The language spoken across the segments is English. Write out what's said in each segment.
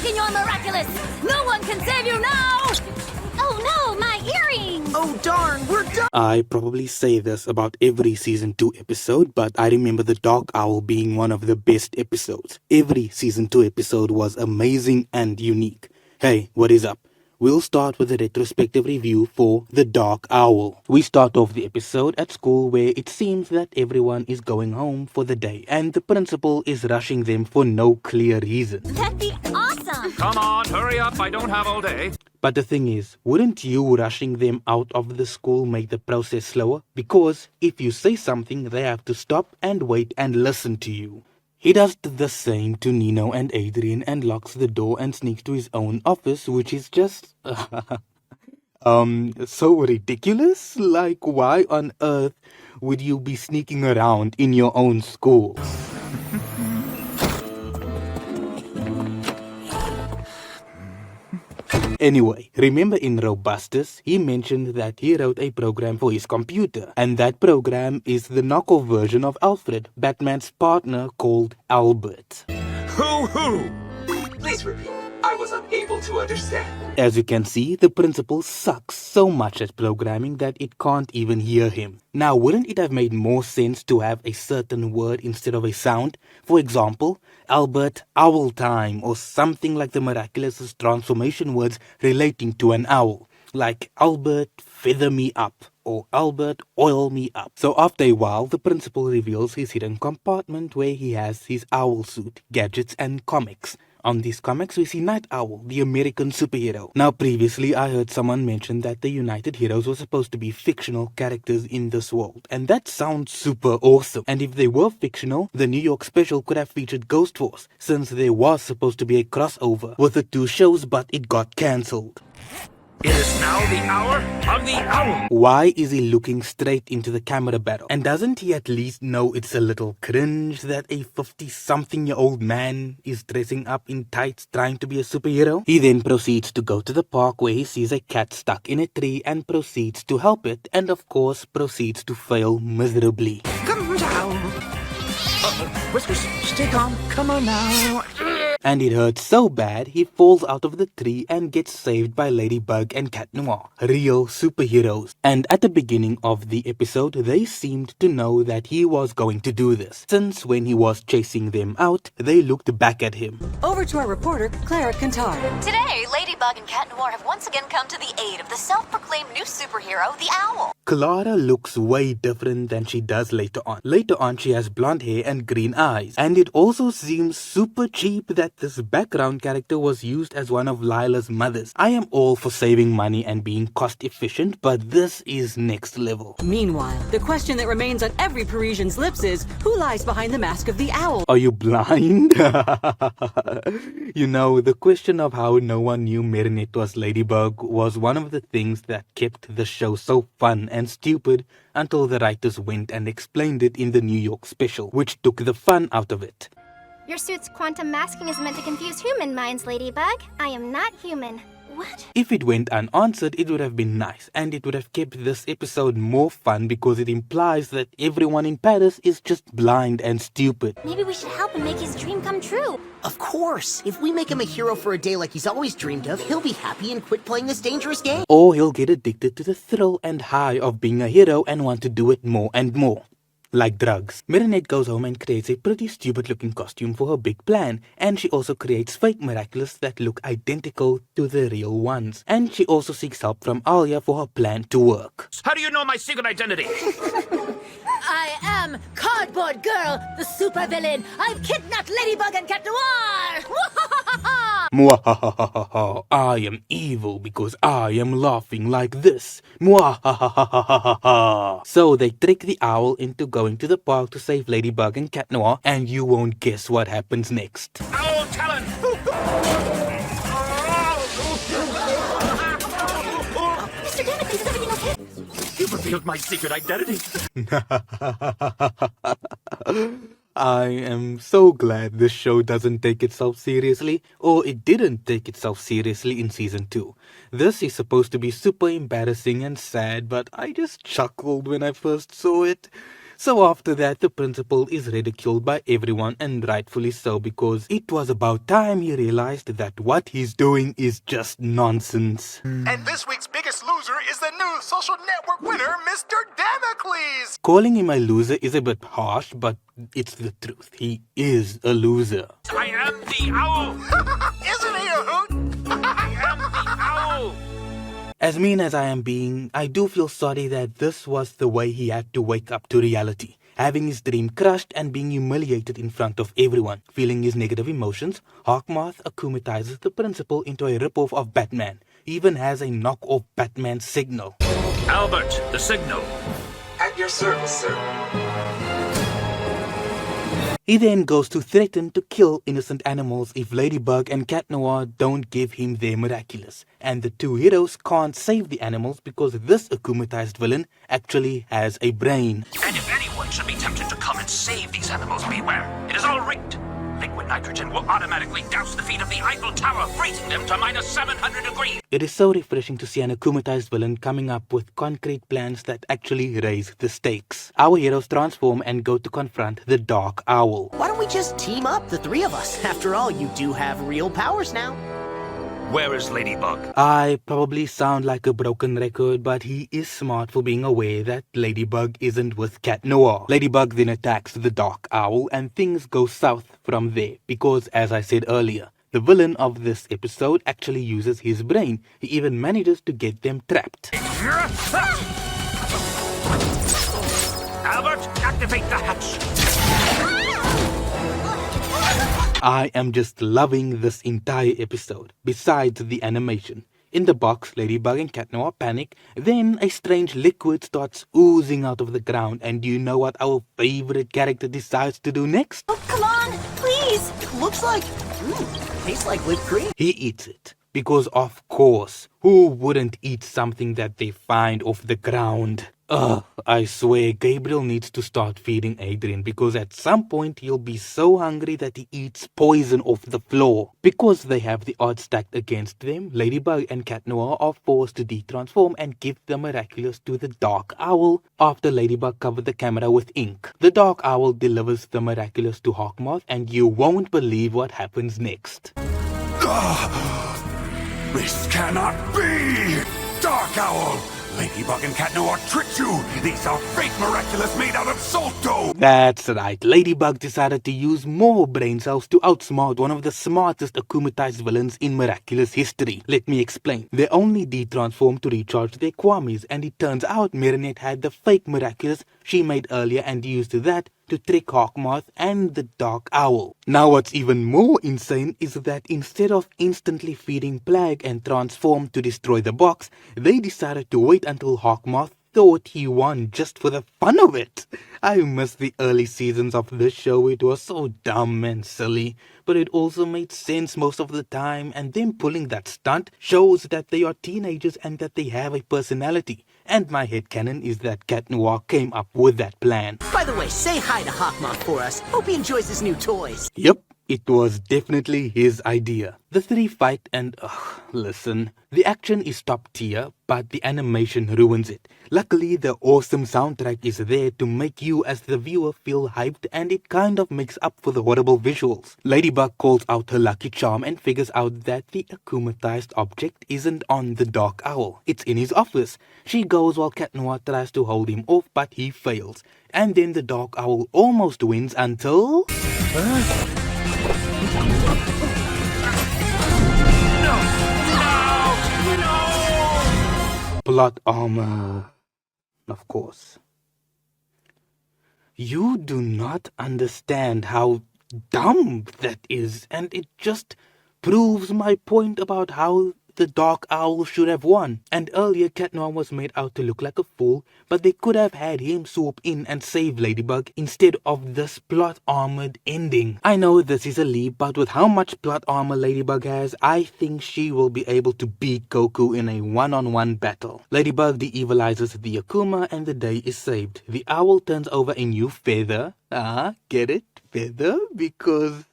thinking you're miraculous! No one can save you now! Oh no, my earrings! Oh darn, we're done! I probably say this about every Season 2 episode, but I remember the Dark Owl being one of the best episodes. Every Season 2 episode was amazing and unique. Hey, what is up? We'll start with a retrospective review for The Dark Owl. We start off the episode at school where it seems that everyone is going home for the day and the principal is rushing them for no clear reason. That'd be awesome! Come on, hurry up, I don't have all day. But the thing is, wouldn't you rushing them out of the school make the process slower? Because if you say something, they have to stop and wait and listen to you. He does the same to Nino and Adrien and locks the door and sneaks to his own office, which is just... so ridiculous? Like, why on earth would you be sneaking around in your own school? Anyway, remember in Robustus, he mentioned that he wrote a program for his computer, and that program is the knockoff version of Alfred, Batman's partner called Albert. Who? Please repeat. I was unable to understand. As you can see, the principal sucks so much at programming that it can't even hear him. Now, wouldn't it have made more sense to have a certain word instead of a sound? For example, Albert Owl Time, or something like the Miraculous transformation words relating to an owl. Like Albert Feather Me Up, or Albert Oil Me Up. So after a while, the principal reveals his hidden compartment where he has his owl suit, gadgets and comics. On these comics, we see Night Owl, the American superhero. Now, previously, I heard someone mention that the United Heroes were supposed to be fictional characters in this world. And that sounds super awesome. And if they were fictional, the New York special could have featured Ghost Force, since there was supposed to be a crossover with the two shows, but it got cancelled. It is now the hour of the owl. Why is he looking straight into the camera barrel? And doesn't he at least know it's a little cringe that a 50-something-year-old man is dressing up in tights trying to be a superhero? He then proceeds to go to the park where he sees a cat stuck in a tree and proceeds to help it, and of course proceeds to fail miserably. Come down! Whiskers, stay calm, come on now. And it hurts so bad, he falls out of the tree and gets saved by Ladybug and Cat Noir, real superheroes. And at the beginning of the episode, they seemed to know that he was going to do this, since when he was chasing them out, they looked back at him. Over to our reporter, Clara Cantar. Today, Ladybug and Cat Noir have once again come to the aid of the self-proclaimed new superhero, the Owl. Clara looks way different than she does later on. Later on, she has blonde hair and green eyes. And it also seems super cheap that this background character was used as one of Lila's mothers. I am all for saving money and being cost efficient, but this is next level. Meanwhile, the question that remains on every Parisian's lips is, who lies behind the mask of the owl? Are you blind? You know, the question of how no one knew Marinette was Ladybug was one of the things that kept the show so fun and stupid until the writers went and explained it in the New York special, which took the fun out of it. Your suit's quantum masking is meant to confuse human minds, Ladybug. I am not human. What? If it went unanswered, it would have been nice, and it would have kept this episode more fun because it implies that everyone in Paris is just blind and stupid. Maybe we should help him make his dream come true. Of course, if we make him a hero for a day like he's always dreamed of, he'll be happy and quit playing this dangerous game. Or he'll get addicted to the thrill and high of being a hero and want to do it more and more. Like drugs. Marinette goes home and creates a pretty stupid looking costume for her big plan, and she also creates fake Miraculous that look identical to the real ones. And she also seeks help from Alia for her plan to work. How do you know my secret identity? I am Cardboard Girl, the supervillain. I've kidnapped Ladybug and Cat Noir. Mwahahaha, I am evil because I am laughing like this. Mwahahaha. So they trick the owl into going to the park to save Ladybug and Cat Noir, and you won't guess what happens next. Owl talent! Mr. Dammit, is everything okay? You revealed my secret identity. I am so glad this show doesn't take itself seriously, or it didn't take itself seriously in season 2. This is supposed to be super embarrassing and sad, but I just chuckled when I first saw it. So after that, the principal is ridiculed by everyone, and rightfully so, because it was about time he realized that what he's doing is just nonsense. And this week's biggest loser is the new social network winner, Mr. Damocles! Calling him a loser is a bit harsh, but it's the truth. He is a loser. I am the owl! Isn't he a hoot? I am the owl! As mean as I am being, I do feel sorry that this was the way he had to wake up to reality. Having his dream crushed and being humiliated in front of everyone. Feeling his negative emotions, Hawkmoth akumatizes the principal into a ripoff of Batman. Even has a knock-off Batman signal. Albert, the signal. At your service, sir. He then goes to threaten to kill innocent animals if Ladybug and Cat Noir don't give him their Miraculous. And the two heroes can't save the animals because this akumatized villain actually has a brain. And if anyone should be tempted to come and save these animals, beware. It is all rigged. Liquid nitrogen will automatically douse the feet of the Eiffel Tower, freezing them to minus 700 degrees. It is so refreshing to see an akumatized villain coming up with concrete plans that actually raise the stakes. Our heroes transform and go to confront the Dark Owl. Why don't we just team up, the three of us? After all, you do have real powers now. Where is Ladybug? I probably sound like a broken record, but he is smart for being aware that Ladybug isn't with Cat Noir. Ladybug then attacks the Dark Owl and things go south from there because, as I said earlier, the villain of this episode actually uses his brain. He even manages to get them trapped. Albert, activate the hatch. I am just loving this entire episode, besides the animation. In the box, Ladybug and Cat Noir panic, then a strange liquid starts oozing out of the ground, and do you know what our favorite character decides to do next? Oh, come on, please! Looks like, tastes like whipped cream. He eats it. Because of course, who wouldn't eat something that they find off the ground? Ugh, I swear Gabriel needs to start feeding Adrien because at some point he'll be so hungry that he eats poison off the floor. Because they have the odds stacked against them, Ladybug and Cat Noir are forced to de-transform and give the Miraculous to the Dark Owl after Ladybug covered the camera with ink. The Dark Owl delivers the Miraculous to Hawkmoth and you won't believe what happens next. This cannot be! Dark Owl! Ladybug and Cat Noir tricked you! These are fake Miraculous made out of salt dough! That's right, Ladybug decided to use more brain cells to outsmart one of the smartest akumatized villains in Miraculous history. Let me explain. They only de-transformed to recharge their kwamis, and it turns out Marinette had the fake Miraculous she made earlier and used that to trick Hawkmoth and the Dark Owl. Now what's even more insane is that instead of instantly feeding Plague and transform to destroy the box, they decided to wait until Hawkmoth thought he won just for the fun of it. I miss the early seasons of this show. It was so dumb and silly, but it also made sense most of the time, and them pulling that stunt shows that they are teenagers and that they have a personality. And my headcanon is that Cat Noir came up with that plan. By the way, say hi to Hawkmoth for us. Hope he enjoys his new toys. Yep, it was definitely his idea. The three fight and listen, the action is top tier, but the animation ruins it. Luckily, the awesome soundtrack is there to make you as the viewer feel hyped, and it kind of makes up for the horrible visuals. Ladybug calls out her lucky charm and figures out that the akumatized object isn't on the Dark Owl. It's in his office. She goes while Cat Noir tries to hold him off, but he fails. And then the Dark Owl almost wins until... Plot armor. Of course. You do not understand how dumb that is, and it just proves my point about how the Dark Owl should have won. And earlier, Cat Noir was made out to look like a fool, but they could have had him swoop in and save Ladybug instead of this plot-armored ending. I know this is a leap, but with how much plot armor Ladybug has, I think she will be able to beat Goku in a one-on-one battle. Ladybug de-evilizes the Akuma and the day is saved. The owl turns over a new feather. Get it? Feather? Because...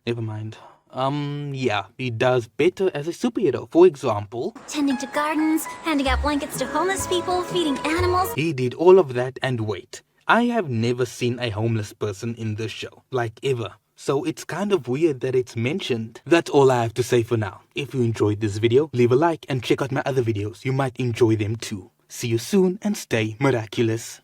never mind. Yeah, he does better as a superhero. For example, Tending to gardens, handing out blankets to homeless people, feeding animals. he did all of that and wait. I have never seen a homeless person in this show, like ever. So it's kind of weird that it's mentioned. That's all I have to say for now. If you enjoyed this video, leave a like and check out my other videos. You might enjoy them too. See you soon and stay miraculous.